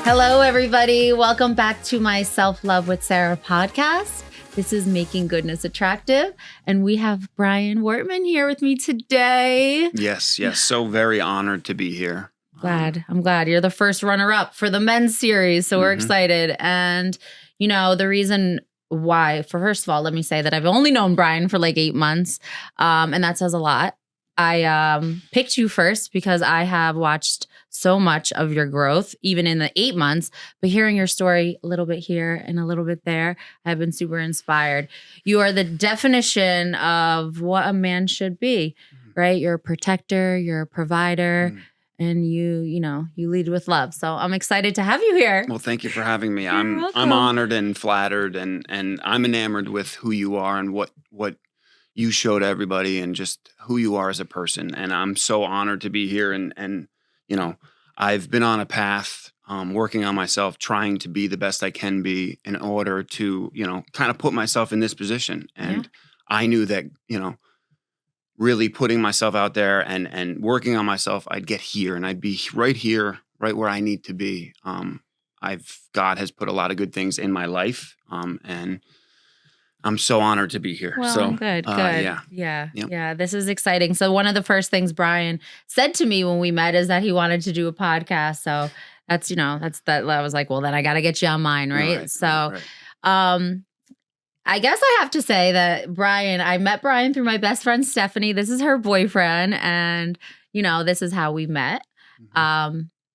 Hello, everybody. Welcome back to my Self-Love with Sarah podcast. This is Making Goodness Attractive, and we have Brian Wortman here with me today. Yes. So very honored to be here. I'm glad. You're the first runner-up for the men's series, so we're excited. And, you know, the reason why, first of all, let me say that I've only known Brian for like 8 months, and that says a lot. I picked you first because I have watched so much of your growth, even in the 8 months, but hearing your story a little bit here and a little bit there, I've been super inspired. You are the definition of what a man should be, right? You're a protector, you're a provider, and you lead with love. So I'm excited to have you here. Well, thank you for having me. You're I'm welcome. honored and flattered, and I'm enamored with who you are and what you show to everybody and just who you are as a person. And I'm so honored to be here. And you know, I've been on a path, working on myself, trying to be the best I can be in order to, kind of put myself in this position. And I knew that, really putting myself out there and working on myself, I'd get here and I'd be right here, right where I need to be. God has put a lot of good things in my life. And I'm so honored to be here. Well, So good. Yep. Yeah. This is exciting. So one of the first things Brian said to me when we met is that he wanted to do a podcast. So that's that. I was like, well, then I got to get you on mine, right? Right. I guess I have to say that I met Brian through my best friend Stephanie. This is her boyfriend, and this is how we met.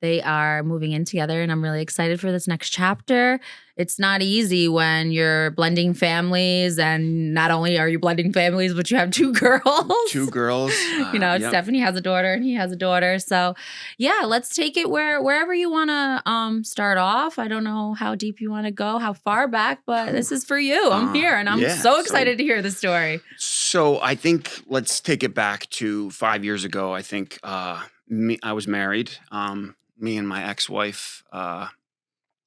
They are moving in together, and I'm really excited for this next chapter. It's not easy when you're blending families, and not only are you blending families, but you have 2 girls. 2 girls. Yep. Stephanie has a daughter, and he has a daughter. So, yeah, let's take it wherever you want to start off. I don't know how deep you want to go, how far back, but this is for you. I'm here, and I'm so excited to hear the story. So I think let's take it back to 5 years ago. I think I was married. Me and my ex-wife,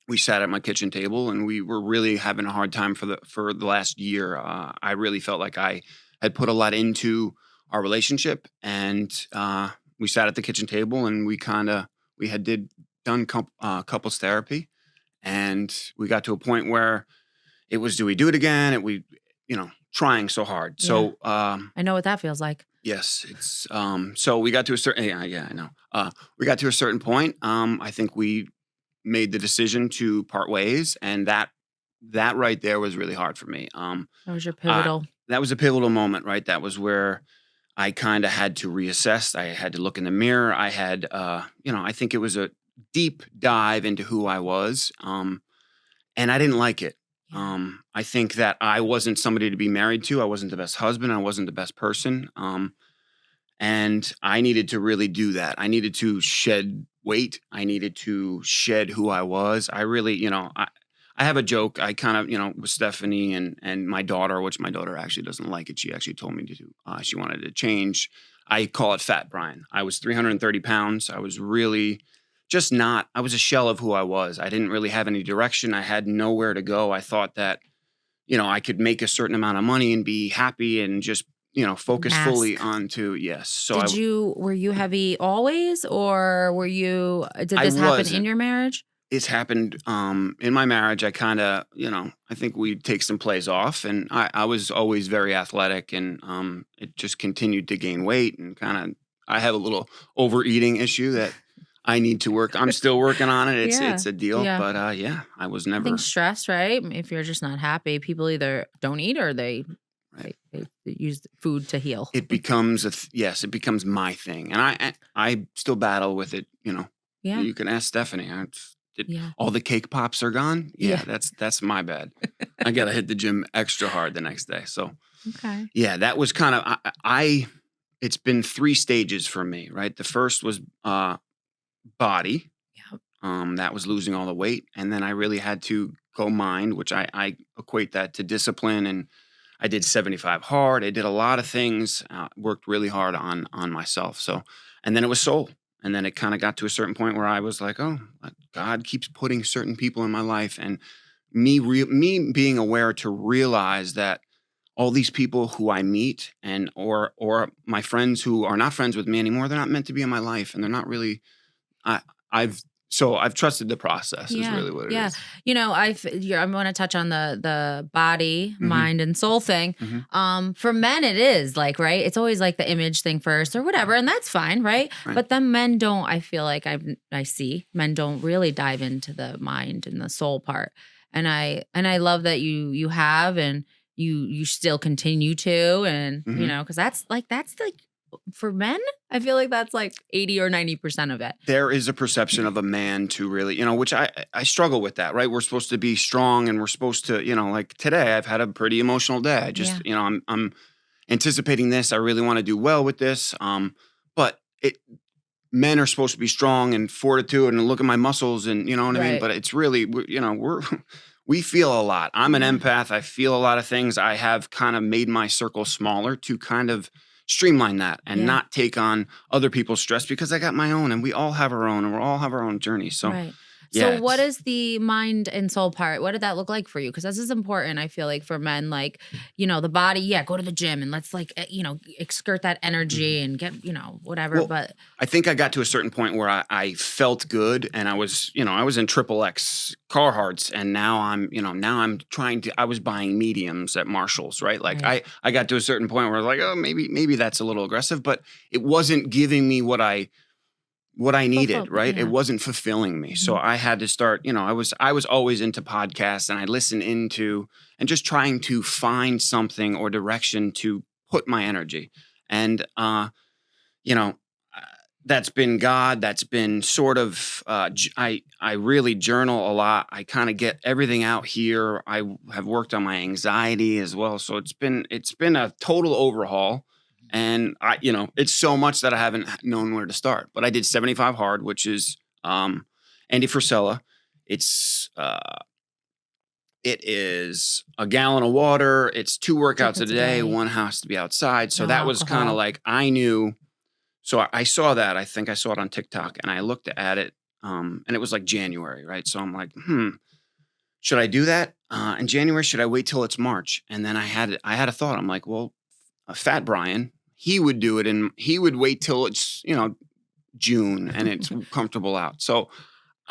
we sat at my kitchen table and we were really having a hard time for the last year. I really felt like I had put a lot into our relationship, and we sat at the kitchen table and we had done couples therapy, and we got to a point where it was, do we do it again? And we, trying so hard. Yeah. So I know what that feels like. yes, it's so we got to a certain I know. We got to a certain point. I think we made the decision to part ways, and that right there was really hard for me. That was your pivotal. That was a pivotal moment, right? That was where I kind of had to reassess. I had to look in the mirror. I had I think it was a deep dive into who I was. And I didn't like it. I think that I wasn't somebody to be married to. I wasn't the best husband. I wasn't the best person. And I needed to really do that. I needed to shed weight. I needed to shed who I was. I really, I have a joke. I kind of, with Stephanie and my daughter, which my daughter actually doesn't like it. She actually told me to do, she wanted to change. I call it Fat Brian. I was 330 pounds. I was really I was a shell of who I was. I didn't really have any direction. I had nowhere to go. I thought that, I could make a certain amount of money and be happy and just, focus fully onto, yes. So were you heavy always, or did this happen in your marriage? It's happened in my marriage. I kind of, I think we take some plays off, and I was always very athletic, and it just continued to gain weight, and I have a little overeating issue that I need to work. I'm still working on it. It's a deal, but I was never. I think stress, right? If you're just not happy, people either don't eat or they use food to heal. It becomes it becomes my thing, and I still battle with it. Yeah. You can ask Stephanie. All the cake pops are gone. Yeah. That's my bad. I gotta hit the gym extra hard the next day. So okay. Yeah, that was kind of it's been 3 stages for me, right? The first was body. Yep. That was losing all the weight. And then I really had to go mind, which I equate that to discipline. And I did 75 hard. I did a lot of things, worked really hard on myself. So, and then it was soul. And then it kind of got to a certain point where I was like, oh, God keeps putting certain people in my life. And me being aware to realize that all these people who I meet or my friends who are not friends with me anymore, they're not meant to be in my life. And they're not really, I've So I've trusted the process is Yeah, really what it yeah. is. I want to touch on the body, Mhm. mind, and soul thing. Mhm. For men, it is like right. It's always like the image thing first, or whatever, and that's fine, right? Right. But then men don't. I feel like I see men don't really dive into the mind and the soul part, and I love that you have and you still continue to, and Mhm. because that's like for men, I feel like that's like 80 or 90% of it. There is a perception of a man to really, which I struggle with that, right? We're supposed to be strong and we're supposed to, like today I've had a pretty emotional day. I just, Yeah. I'm anticipating this. I really want to do well with this. But men are supposed to be strong and fortitude and look at my muscles and you know what I mean? Right. But it's really, we're we feel a lot. I'm an Yeah. empath. I feel a lot of things. I have kind of made my circle smaller to kind of streamline that and Yeah. not take on other people's stress because I got my own and we all have our own and we all have our own journey. So Right. yeah, So what is the mind and soul part? What did that look like for you? Because this is important, I feel like, for men, like, the body, yeah, go to the gym and let's like, exert that energy and get, whatever. Well, But I think I got to a certain point where I felt good and I was in triple X Carhartts and now I'm trying to, I was buying mediums at Marshall's, right? Like Right. I got to a certain point where I was like, oh, maybe that's a little aggressive, but it wasn't giving me what I needed, fulfillment, right? It yeah. wasn't fulfilling me. So Mhm. I had to start, I was always into podcasts and I listened into and just trying to find something or direction to put my energy. And you know, uh, that's been God. That's been sort of. I really journal a lot. I kind of get everything out here. Have worked on my anxiety as well. So it's been a total overhaul, and it's so much that I haven't known where to start. But I did 75 hard, which is Andy Frisella. It's it is a gallon of water. It's 2 workouts a Workouts a day. day. One has to be outside. So No that was kind of alcohol. like I knew. So I saw that. I think I saw it on TikTok, and I looked at it, and it was like January, right? So I'm like, should I do that in January? Should I wait till it's March? And then I had a thought. I'm like, well, Fat Brian, he would do it, and he would wait till it's June and it's comfortable out. So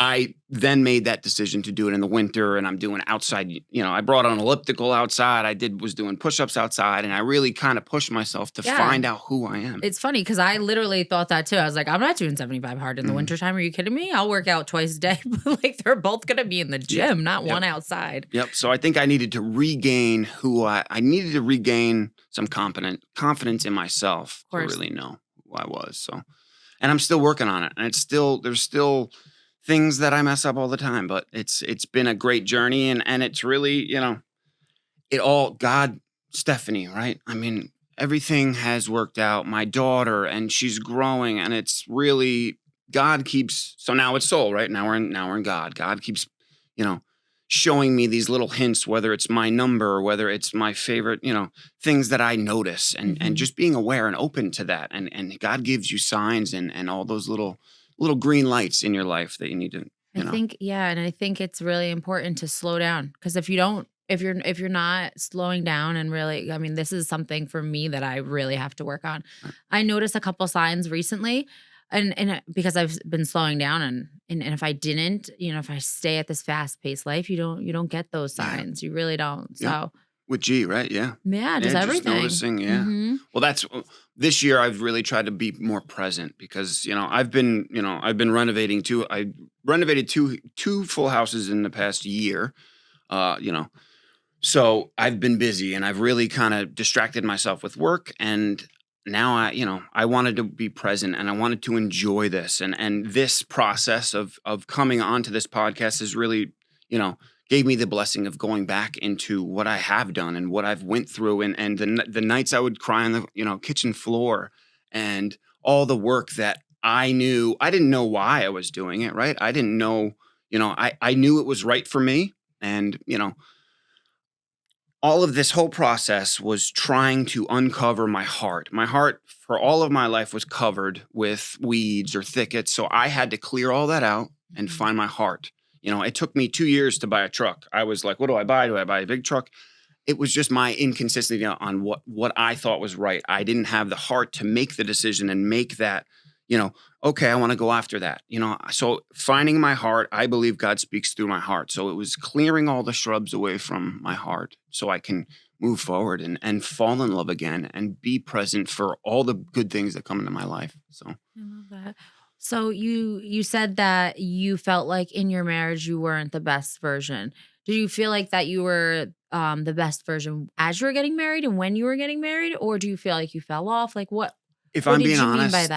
I then made that decision to do it in the winter and I'm doing outside, I brought an elliptical outside. Was doing push-ups outside and I really kind of pushed myself to Yeah. find out who I am. It's funny because I literally thought that too. I was like, I'm not doing 75 hard in the Mhm. wintertime. Are you kidding me? I'll work out twice a day. But like they're both gonna be in the gym, not Yep. one outside. Yep. So I think I needed to regain I needed to regain some confidence in myself Of to course. really know who I was. So, and I'm still working on it. And there's still things that I mess up all the time, but it's been a great journey and it's really, it all God, Stephanie, right? I mean, everything has worked out. My daughter and she's growing and it's really God keeps so now it's soul, right? Now we're in God. God keeps, you know, showing me these little hints, whether it's my number or whether it's my favorite, things that I notice and Mhm. just being aware and open to that. And God gives you signs and all those little green lights in your life that you need to, I think, yeah, and I think it's really important to slow down because if you don't, if you're not slowing down and really, I mean, this is something for me that I really have to work on. Right. I noticed a couple signs recently, because I've been slowing down, and if I didn't, if I stay at this fast paced life, you don't get those Yeah. signs. You really don't. Yeah. So With G, right? Yeah. yeah, just Yeah, just everything. noticing, yeah. Hmm. Well, that's this year I've really tried to be more present because, I've been renovating I renovated two full houses in the past year. Uh, you know, so I've been busy and I've really kind of distracted myself with work and now I wanted to be present and I wanted to enjoy this and this process of coming onto this podcast is really, you know, gave me the blessing of going back into what I have done and what I've went through and the nights I would cry on the, kitchen floor and all the work that I didn't know why I was doing it, right? I didn't know, I knew it was right for me and, all of this whole process was trying to uncover my heart. My heart for all of my life was covered with weeds or thickets. So I had to clear all that out and find my heart. It took me 2 years to buy a truck. I was like, what do I buy? Do I buy a big truck? It was just my inconsistency on what I thought was right. I didn't have the heart to make the decision and make that, okay, I want to go after that. So finding my heart, I believe God speaks through my heart. So it was clearing all the shrubs away from my heart so I can move forward and fall in love again and be present for all the good things that come into my life. So I love that. So you said that you felt like in your marriage you weren't the best version. Did you feel like that you were the best version as you were getting married and when you were getting married, or do you feel like you fell off? Like if what I'm did being you mean by honest,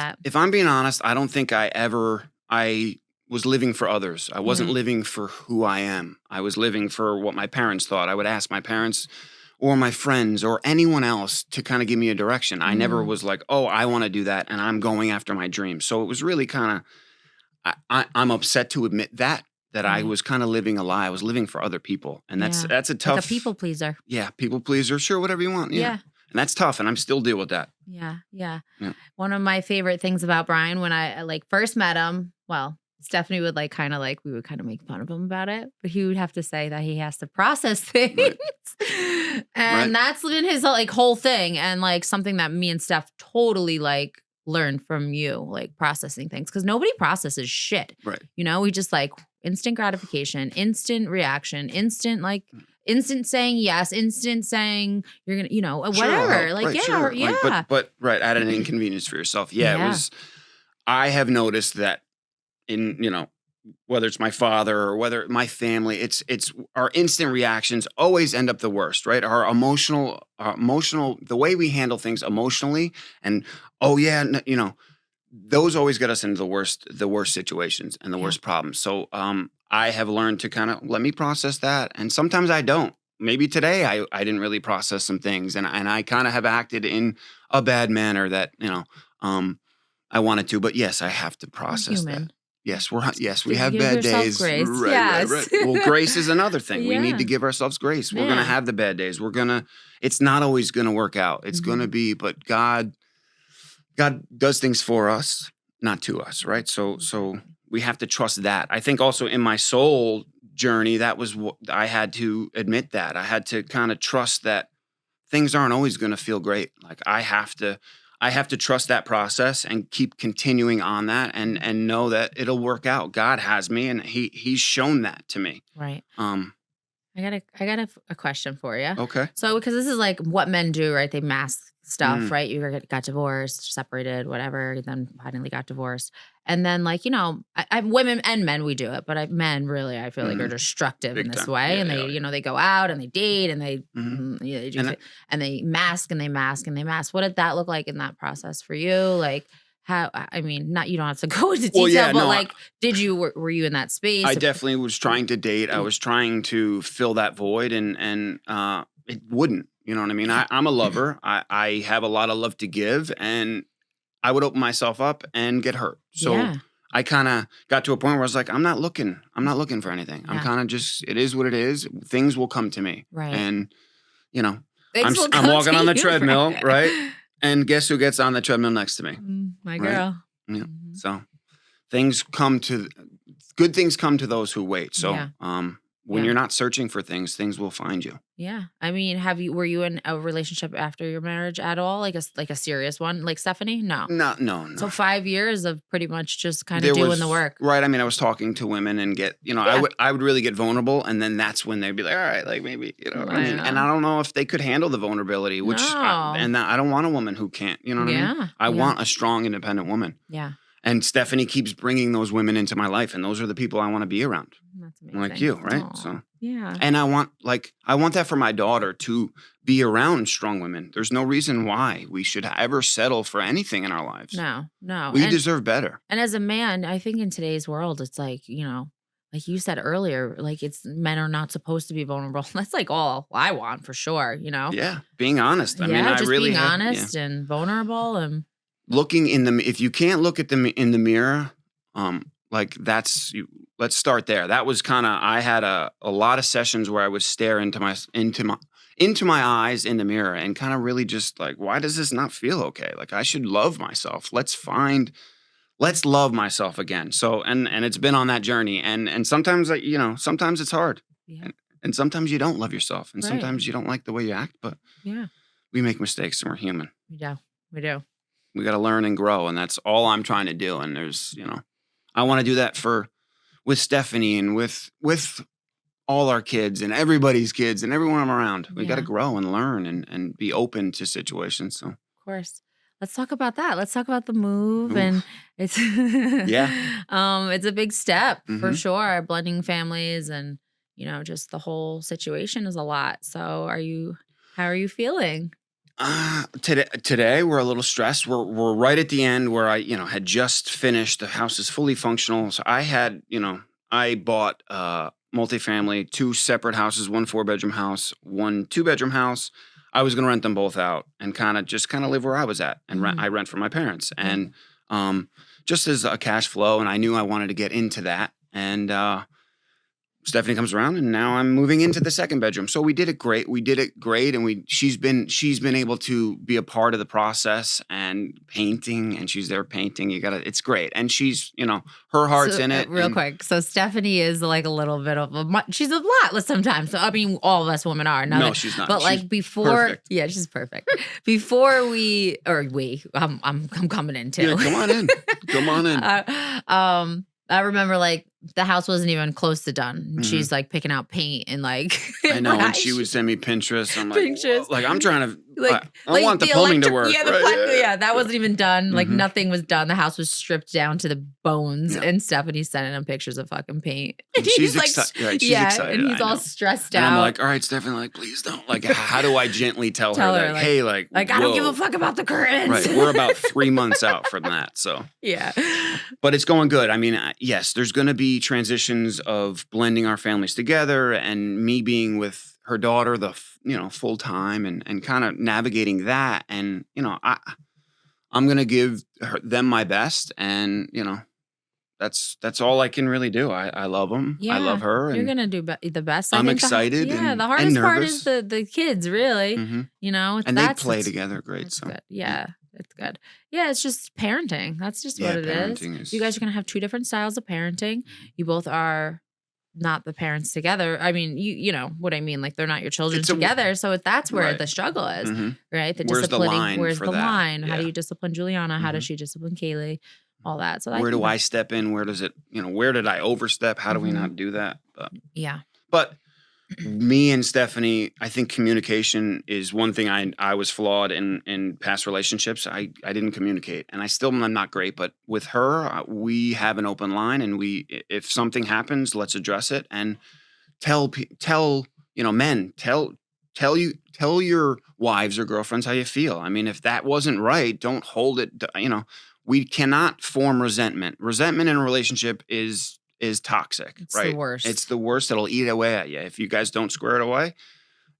that? I don't think I was living for others. I wasn't Mhm. living for who I am. I was living for what my parents thought. I would ask my parents or my friends or anyone else to kind of give me a direction. I never Mm. was like, oh, I want to do that and I'm going after my dream. So it was really kind of, I'm upset to admit that I Right. was kind of living a lie. I was living for other people. And Yeah. that's a Like a tough, people pleaser. yeah, people pleaser. Sure, whatever you want. Yeah. Yeah. And that's tough. And I'm still deal with that. Yeah. Yeah. Yeah. One of my favorite things about Brian when I like first met him, well, Stephanie would like kind of like we would kind of make fun of him about it, but he would have to say that he has to process things. Right. Right. And that's been his like whole thing. And like something that me and Steph totally like learned from you, like processing things. Cause nobody processes shit. Right. We just like instant gratification, instant reaction, instant saying yes, instant saying you're gonna, Sure, I'll whatever. help. Like, Right, yeah, sure. yeah. Like, but right, at an inconvenience for yourself. Yeah, it Yeah. was. I have noticed that in whether it's my father or whether my family, it's our instant reactions always end up the worst, right? Our emotional, the way we handle things emotionally, and oh yeah, those always get us into the worst situations and the Yeah. worst problems. So I have learned to kind of let me process that, and sometimes I don't. Maybe today I didn't really process some things, and I kind of have acted in a bad manner that I wanted to, but yes, I have to We're process that. human. Yes, we Give have give bad yourself days. grace. Right. Yes. Well, grace is another thing. We need to Yeah. give ourselves grace. We're gonna Yeah. have the bad days. It's not always gonna work out. It's gonna Mhm. be, but God does things for us, not to us, right? So Exactly. we have to trust that. I think also in my soul journey, that was what I had to admit that. I had to kind of trust that things aren't always going to feel great. Like I have to trust that process and keep continuing on that and know that it'll work out. God has me and he's shown that to me. Right. Um I got a question for you. okay. So, because this is like what men do, right? They mask stuff, Mm, right? You got divorced, separated, whatever, then finally got divorced. And then, like, women and men, we do it, but men really, I feel like, are mhm. destructive in Big this time. way. Yeah, And they they, are. Yeah. they go out and they date and Mhm. they do, And I- and they mask and they mask and they mask. What did that look like in that process for you? Like, how, I mean, not, you don't have to go into well, detail, yeah, but no, like, were you in that space? I definitely was trying to date. I was trying to fill that void and it wouldn't. You know what I mean? I'm a lover. I have a lot of love to give and I would open myself up and get hurt. So Yeah. I kind of got to a point where I was like, I'm not looking for anything. I'm Yeah. kind of just, it is what it is. Things will come to me. Right. And, you know, Things will I'm come walking to on the you, treadmill, right? right? And guess who gets on the treadmill next to me? My Right? girl. Yeah. Mhm. So good things come to those who wait. So, Yeah. when Yeah. you're not searching for things, things will find you. Yeah. I mean, were you in a relationship after your marriage at all? Like a serious one? Like Stephanie? No. No, no, So no. 5 years of pretty much just kind of There doing the was work. right. I mean, I was talking to women and Yeah. I would really get vulnerable, and then that's when they'd be like, all right, like maybe I mean, and I Yeah. don't know if they could handle the vulnerability, No. I don't want a woman who can't. You know what I mean? Yeah. I Yeah. want a strong, independent woman, Yeah. and Stephanie keeps bringing those women into my life, and those are the people I want to be around, That's amazing. like you, right? Aw. So, Yeah. and I want that for my daughter to be around strong women. There's no reason why we should ever settle for anything in our lives. No. We deserve better. And as a man, I think in today's world, it's like, like you said earlier, like men are not supposed to be vulnerable. That's like all I want for sure, Yeah, being honest. I mean, Yeah, I just really being have, honest and vulnerable and looking if you can't look at them in the mirror, like let's start there. That was kind of, I had a lot of sessions where I would stare into my eyes in the mirror and kind of really just like, why does this not feel okay? Like I should love myself. Let's love myself again. So and it's been on that journey, and sometimes sometimes it's hard, yeah, and sometimes you don't love yourself, and right. sometimes you don't like the way you act, but Yeah, we make mistakes and we're human. we do. We do. We got to learn and grow, and that's all I'm trying to do. And there's, I want to do that with Stephanie and with all our kids and everybody's kids and everyone I'm around. We got to Yeah. grow and learn and be open to situations. So Of course. Let's talk about that. Let's talk about the move. Oof. And it's it's a big step for Mhm. sure. Blending families and, just the whole situation is a lot. So how are you feeling? Today we're a little stressed. We're right at the end where I had just finished. The house is fully functional. So I bought multifamily, 2 separate houses, 1 4-bedroom house, 1 2-bedroom house. I was going to rent them both out and kind of live where I was at, and Mhm. I rent from my parents, Yeah. and just as a cash flow. And I knew I wanted to get into that, and Stephanie comes around, and now I'm moving into the 2nd bedroom. So we did it great. And she's been able to be a part of the process and painting, and she's there painting. It's great, and she's her heart's in it. Real and- quick. So Stephanie is like a little bit of she's a lot sometimes. So I mean, all of us women are. No, she's not. But She's like before, perfect. yeah, she's perfect. Before I'm coming in too. Yeah, come on in. Come on in. I remember like the house wasn't even close to done. And Mhm. She's like picking out paint and like I know, and she would send me Pinterest. I'm like, Pinterest. like I'm trying to like I want the plumbing to work. Yeah, right? that wasn't even done. Like Mhm. nothing was done. The house was stripped down to the bones, Yeah. and Stephanie's sending him pictures of fucking paint. And she's he's like, excited. Right, she's yeah, excited. and he's I all know. stressed And out. I'm like, all right, Stephanie, like, please don't. Like, how do I gently tell Tell her her, that, like- hey, like I don't give a whoa. fuck about the curtains. Right, we're about 3 months out from that. So, yeah. but it's going good. I mean, yes, there's going to be transitions of blending our families together, and me being with her daughter, full time, and kind of navigating that. And I'm going to give them my best, and that's all I can really do. I love them. I love her, You're and gonna do the best. I'm I think excited Yeah, and- the and hardest part is nervous. the kids, really. Mhm. And they play together great. That's So good. Yeah, it's good. Yeah, it's just parenting. That's just yeah, what it is. parenting is. You guys are gonna have 2 different styles of parenting. You both are not the parents together. I mean, you know what I mean. Like they're not your children It's a- together. So that's where Right. the struggle is, Mhm. right? The Where's the disciplining. line Where's for the that? line? How do Yeah. you discipline Juliana? How does Mhm. she discipline Kaylee? All that. So Where do think I step in? Where does it? Where did I overstep? How do we Mhm. not do that? Yeah. But me and Stephanie, I think communication is one thing I was flawed in past relationships. I didn't communicate, and I still am not great. But with her, we have an open line, and if something happens, let's address it and tell men, tell your wives or girlfriends how you feel. I mean, if that wasn't right, don't hold it. We cannot form resentment. Resentment in a relationship is toxic, It's right? the worst. It's the worst. It'll eat away at you. If you guys don't square it away,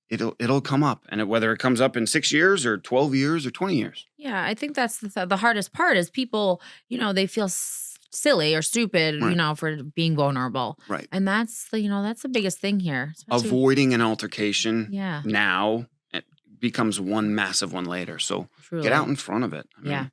it'll come up. And whether it comes up in 6 years or 12 years or 20 years. Yeah, I think that's the hardest part is people, they feel silly or stupid, Right. for being vulnerable. Right. And that's that's the biggest thing here. especially- Avoiding an altercation Yeah, now it becomes one massive one later. So truly. get out in front of it. I mean, Yeah.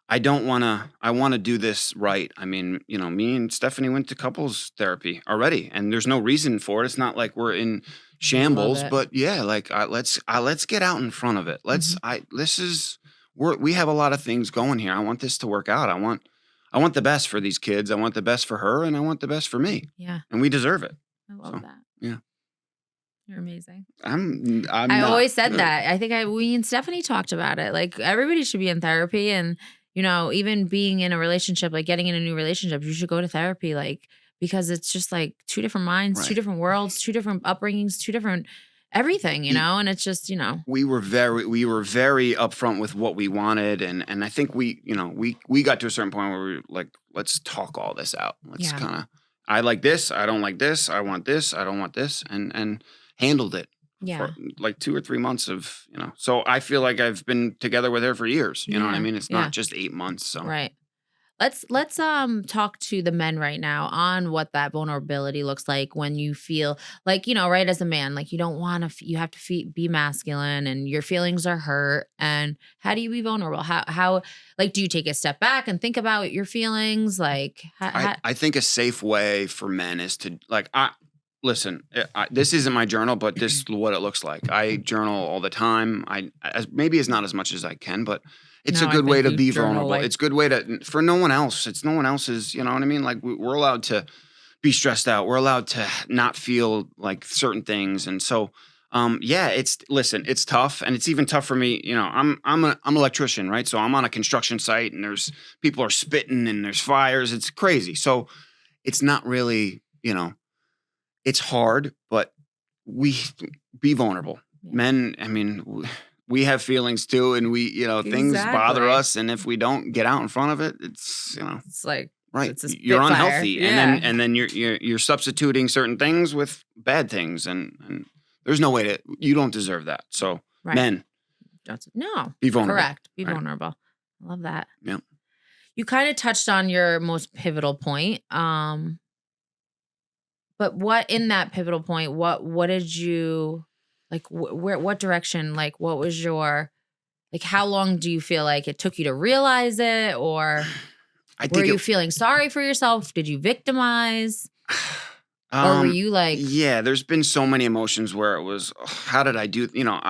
I don't want to. I want to do this right. I mean, me and Stephanie went to couples therapy already, and there's no reason for it. It's not like we're in shambles, it. but yeah, like let's get out in front of it. Mm-hmm. We have a lot of things going here. I want this to work out. I want the best for these kids. I want the best for her, and I want the best for me, Yeah, and we deserve it. I love So, that. yeah. You're amazing. I'm I not- always said that. I think we and Stephanie talked about it. Like everybody should be in therapy, and even being in a relationship, like getting in a new relationship, you should go to therapy, like because it's just like 2 different minds, 2 Right. different worlds, 2 different upbringings, 2 different everything, and it's just we were very upfront with what we wanted, and I think we got to a certain point where we were like, let's talk all this out. Let's Yeah. kind of, I like this, I don't like this, I want this, I don't want this, and handled it yeah. for like 2 or 3 months of so I feel like I've been together with her for years. You know what I Yeah, mean? It's yeah. not just 8 months. So Right. Let's talk to the men right now on what that vulnerability looks like when you feel like right, as a man, like you don't want to you have to be masculine and your feelings are hurt, and how do you be vulnerable? How like do you take a step back and think about your feelings? Like I think a safe way for men is to listen. This isn't my journal, but this is what it looks like. I journal all the time. Maybe it's not as much as I can, but It's Now a I've good way to been be journal, vulnerable. like It's a good way to for no one else. It's no one else's, you know what I mean? Like we're allowed to be stressed out. We're allowed to not feel like certain things. And so yeah, it's listen, it's tough and it's even tough for me, you know. I'm an electrician, right? So I'm on a construction site and there's people are spitting and there's fires. It's crazy. So it's not really, you know, it's hard, but we be vulnerable. yeah. Men, I mean, we have feelings too, and we, you know, things bother Exactly. us, and if we don't get out in front of it, it's, you know, It's like right, it's a you're spitfire. unhealthy, Yeah. and then you're substituting certain things with bad things, and there's no way to you don't deserve that. So Right. men, No. be vulnerable. Correct. Be Right. vulnerable. I love that. Yeah. You kind of touched on your most pivotal point. But what in that pivotal point, what did you like where what direction, like what was your like how long do you feel like it took you to realize it, or I were think you feeling sorry for yourself? Did you victimize? Or were Um, you like yeah, there's been so many emotions where it was, "Ugh, how did I do? You know,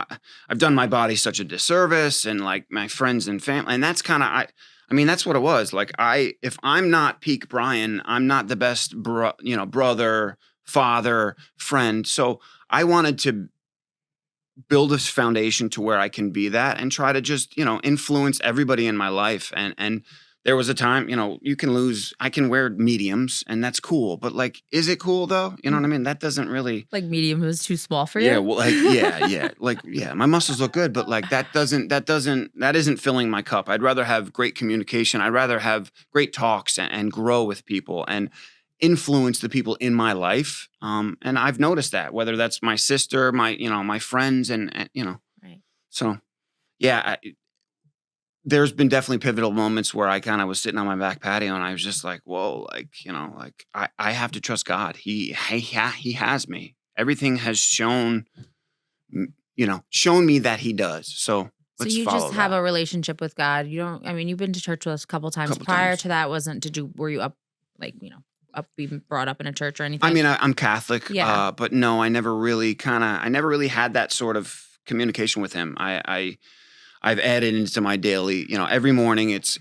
I've done my body such a disservice, and like my friends and family, and that's kind of I mean, that's what it was. Like if I'm not peak Brian, I'm not the best, you know, brother, father, friend. So I wanted to build this foundation to where I can be that and try to just, you know, influence everybody in my life. And there was a time, you know, I can wear mediums and that's cool. But like, is it cool though? You know what I mean? That doesn't really medium was too small for yeah, you? well, like, yeah. Like, yeah, my muscles look good, but like that isn't filling my cup. I'd rather have great communication. I'd rather have great talks and grow with people and influence the people in my life. And I've noticed that whether that's my sister, my, you know, my friends and you know, Right. so yeah, there's been definitely pivotal moments where I kind of was sitting on my back patio and I was just like, whoa, like, you know, like I have to trust God. He has me. Everything has you know, shown me that he does. So So let's you follow just have that. a relationship with God. You don't I mean, you've been to church with us a couple A times. couple Prior times. to that, were you up like, being brought up in a church or I anything? mean, I'm Catholic, Yeah. but no, I never really had that sort of communication with him. I've added into my daily, you know, every morning it's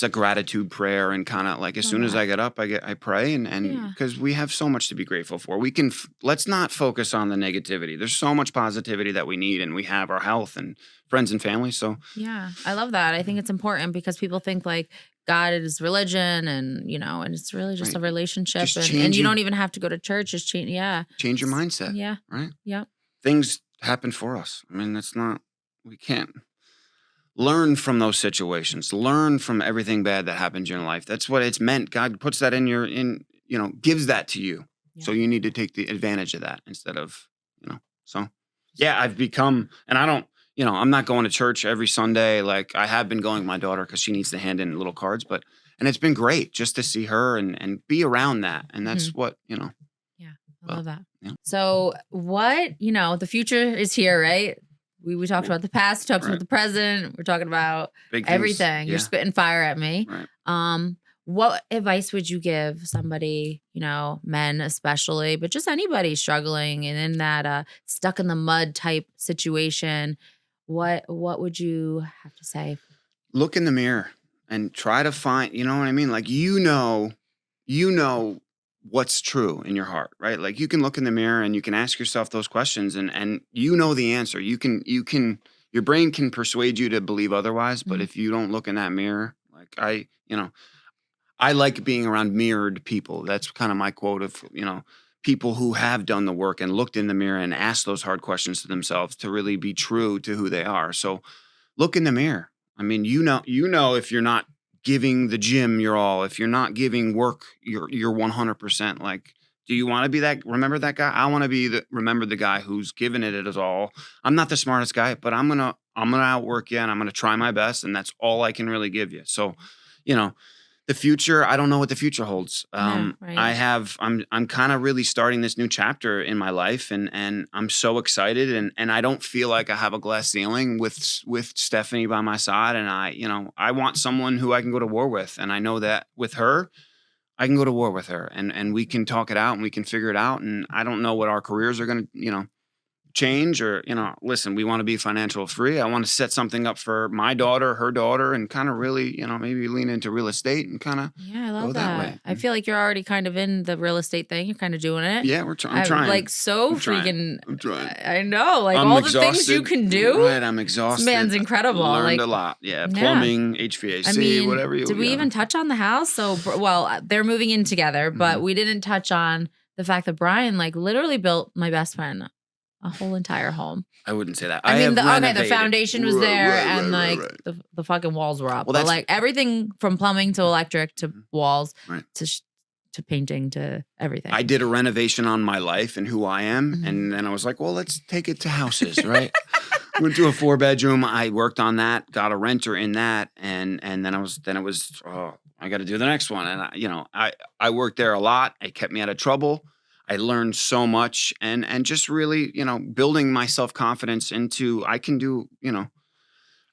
a gratitude prayer and kind of like as Love soon as that. I get up, I pray and Yeah. because we have so much to be grateful for. We can let's not focus on the negativity. There's so much positivity that we need, and we have our health and friends and family. So Yeah. I love that. I think it's important because people think like God is religion and, and it's really just right, a relationship just and you don't even have to go to church. Just change. Yeah. change your mindset, Yeah. right? Yeah. Things happen for us. I mean, that's not we can't learn from those situations. Learn from everything bad that happens in your life. That's what it's meant. God puts that you know, gives that to you. Yeah. So you need to take the advantage of that instead of, you know. So yeah, I've become and I don't, you know, I'm not going to church every Sunday. Like I have been going with my daughter because she needs to hand in little cards, but and it's been great just to see her and be around that. And that's Mhm. what, you know. Yeah. I Well, love that. yeah. So the future is here, right? We talked about the past, we talked about Right. the present, we're talking about Big things. everything. You're Yeah. spitting fire at me. Right. What advice would you give somebody, men especially, but just anybody struggling and in that stuck in the mud type situation? What would you have to say? Look in the mirror and try to find, you know what I mean? Like you know what's true in your heart, right? Like you can look in the mirror and you can ask yourself those questions and you know the answer. You can your brain can persuade you to believe otherwise, but Mhm. if you don't look in that mirror, like you know, I like being around mirrored people. That's kind of my quote of, you know, people who have done the work and looked in the mirror and asked those hard questions to themselves to really be true to who they are. So look in the mirror. I mean, you know if you're not giving the gym your all, if you're not giving work your 100%, like do you want to be that remember that guy? I want to be remember the guy who's giving it his all. I'm not the smartest guy, but I'm going to outwork you and I'm going to try my best and that's all I can really give you. So, you know, the future, I don't know what the future holds. Yeah, right. I'm kind of really starting this new chapter in my life and I'm so excited and I don't feel like I have a glass ceiling with Stephanie by my side and I want someone who I can go to war with and I know that with her I can go to war with her and we can talk it out and we can figure it out and I don't know what our careers are going to, change or, listen, we want to be financial free. I want to set something up for my daughter, her daughter, and kind of really, maybe lean into real estate and kind of Yeah, I go love that way. that. I feel like you're already kind of in the real estate thing. You're kind of doing it. Yeah, I'm trying. Like so I'm trying. freaking. I'm trying. I know, like I'm all the things you exhausted. can do. Right, I'm exhausted. This man's incredible. Learned Like, a lot. Yeah, yeah. plumbing, HVAC, I mean, whatever you. did we even touch on the house? So, well, they're moving in together, but we didn't touch on the fact that Brian like literally built my best friend a whole entire home. I wouldn't say that. I mean, have the renovated. foundation was there, and right. the fucking walls were up. Well, but like everything from plumbing to electric to walls Right. to painting to everything. I did a renovation on my life and who I am, Mhm. and then I was like, well, let's take it to houses, right? Went to a 4-bedroom. I worked on that, got a renter in that, and then it was I got to do the next one, and I worked there a lot. It kept me out of trouble. I learned so much, and just really building my self confidence into I can do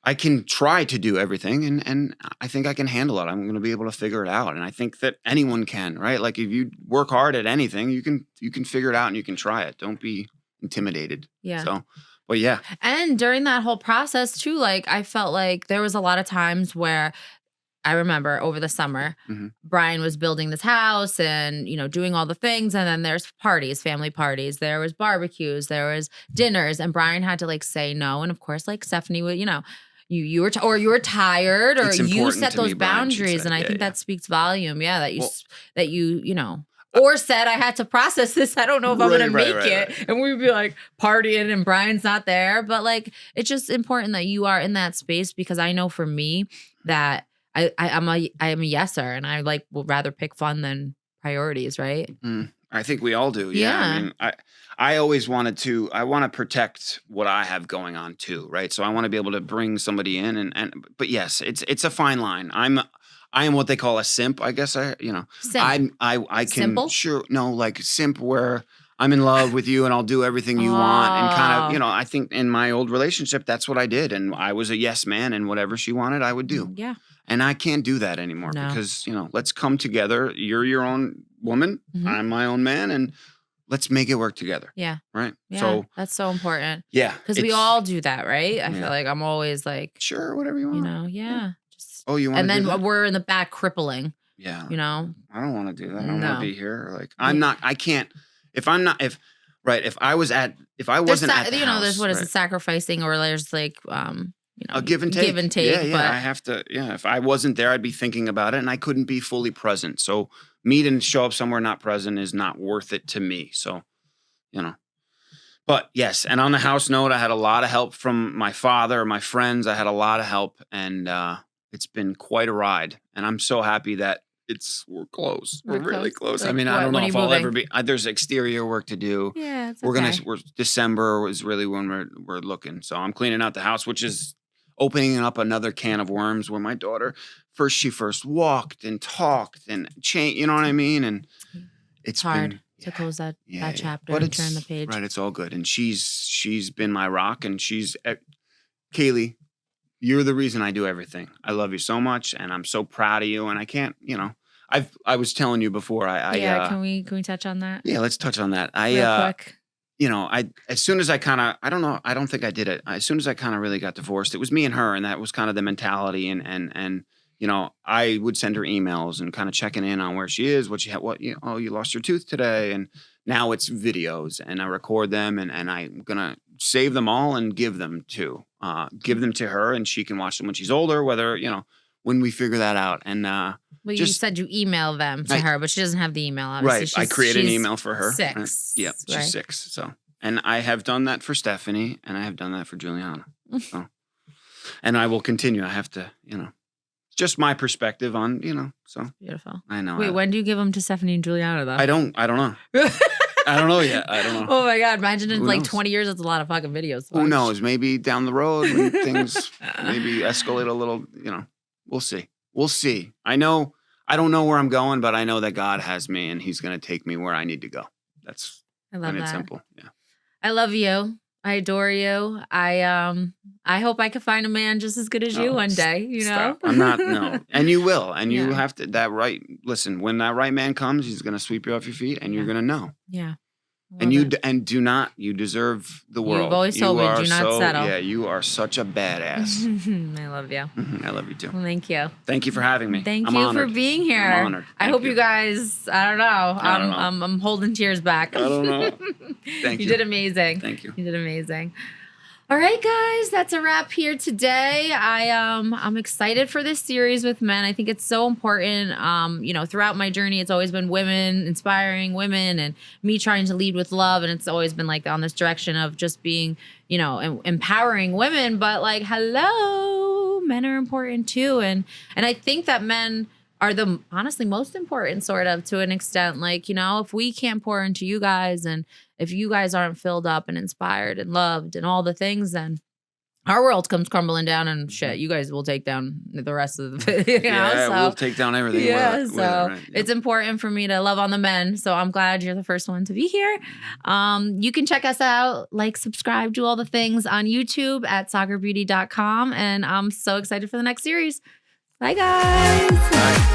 I can try to do everything, and I think I can handle it. I'm going to be able to figure it out, and I think that anyone can, right? Like if you work hard at anything, you can figure it out and you can try it. Don't be intimidated. Yeah. So, but yeah. And during that whole process too, like I felt like there was a lot of times where I remember over the summer, Brian was building this house and, doing all the things. And then there's parties, family parties. There was barbecues, there was dinners, and Brian had to like say no. And of course, like Stephanie would, you were you were tired, or It's you important set to me, those Brian should boundaries. say. And I Yeah, think yeah. that speaks volume. Yeah. That you or said I had to process this. I don't know if I'm gonna make it. Right. And we'd be like partying and Brian's not there. But like it's just important that you are in that space, because I know for me that I am a yeser, and I like will rather pick fun than priorities, right? I think we all do. Yeah. Yeah. I mean, I always want to protect what I have going on too, right? So I want to be able to bring somebody in but yes, it's a fine line. I am what they call a simp, I guess. Simp. I can Simple? like simp where I'm in love with you and I'll do everything you want, and kind of, Oh. I think in my old relationship that's what I did, and I was a yes man, and whatever she wanted I would do. Yeah. And I can't do that anymore No. because, let's come together. You're your own woman, Mhm. I'm my own man, and let's make it work together. Yeah. Right? Yeah. So, That's so important. yeah. Because we it's- all do that, right? I feel Yeah. like I'm always like, Sure, whatever you want. yeah. Just Oh, you want and to then do that? we're in the back crippling, Yeah. you know? I don't want to do that. I don't No. want to be here. Like I can't. If I wasn't at the house, There's right, sacrificing, or there's like a give and take. Give and take. Yeah. But I have to. Yeah. If I wasn't there, I'd be thinking about it, and I couldn't be fully present. So me to show up somewhere not present is not worth it to me. So, But yes, and on the house note, I had a lot of help from my father, my friends. I had a lot of help, and it's been quite a ride. And I'm so happy that we're close. We're really close. I Like mean, I what? don't know When are if you I'll moving? ever be. There's exterior work to do. yeah, it's We're okay. December was really when we're looking. So I'm cleaning out the house, which is opening up another can of worms. Where my daughter she first walked and talked and changed. You know what I mean? And It's it's hard been, to close that chapter but and turn the page. Right, it's all good. And she's been my rock, and she's Kaylee. You're the reason I do everything. I love you so much, and I'm so proud of you. And I can't, I was telling you before. Can we touch on that? Yeah, let's touch on that. Real quick. As soon as I kind of, I don't know, I don't think I did it. As soon as I kind of really got divorced, it was me and her, and that was kind of the mentality. And I would send her emails and kind of checking in on where she is, you lost your tooth today. And now it's videos, and I record them, and I'm going to save them all and give them to her, and she can watch them when she's older, whether, when we figure that out. And, Well, you said you email them to her, but she doesn't have the email. Obviously. right. I create an email for her. 6. Right? Yeah, she's right? 6. So, and I have done that for Stephanie, and I have done that for Juliana. So, and I will continue. I have to, just my perspective on, so Beautiful. I know. Wait, when do you give them to Stephanie and Juliana, though? I don't know. I don't know yet. I don't know. Oh my God. Imagine in Who like knows? 20 years, that's a lot of fucking videos. to Who watch. knows? Maybe down the road when things maybe escalate a little, we'll see. We'll see. I don't know where I'm going, but I know that God has me, and He's going to take me where I need to go. That's I love that. simple. Yeah. I love you. I adore you. I hope I can find a man just as good as you Oh, one day, Stop. I'm not, no. And you will. And you Yeah. have to, listen, when that right man comes, he's going to sweep you off your feet, and you're Yeah. going to know. Yeah. And Love it. and do not. You deserve the You've world. always told me, are do not settle. Yeah, you are such a badass. I love you. I love you too. Well, thank you. Thank you for having me. Thank I'm you honored. for being here. I'm honored. I Thank hope you guys, I don't know. I don't know. I'm holding tears back. I don't know. Thank you. You did amazing. Thank you. You did amazing. All right, guys, that's a wrap here today. I'm excited for this series with men. I think it's so important. You know, throughout my journey, it's always been women, inspiring women, and me trying to lead with love. And it's always been like on this direction of just being, you know, empowering women. But like, hello, men are important too. And I think that men are the honestly most important, sort of, to an extent. Like, you know, if we can't pour into you guys, and if you guys aren't filled up and inspired and loved and all the things, then our world comes crumbling down, and shit, you guys will take down the rest of the, you know? Yeah, So, we'll take down everything. yeah, with it, so right? Yeah. it's important for me to love on the men. So I'm glad you're the first one to be here. You can check us out, like, subscribe, do all the things on YouTube at soccerbeauty.com. And I'm so excited for the next series. Bye, guys. Bye.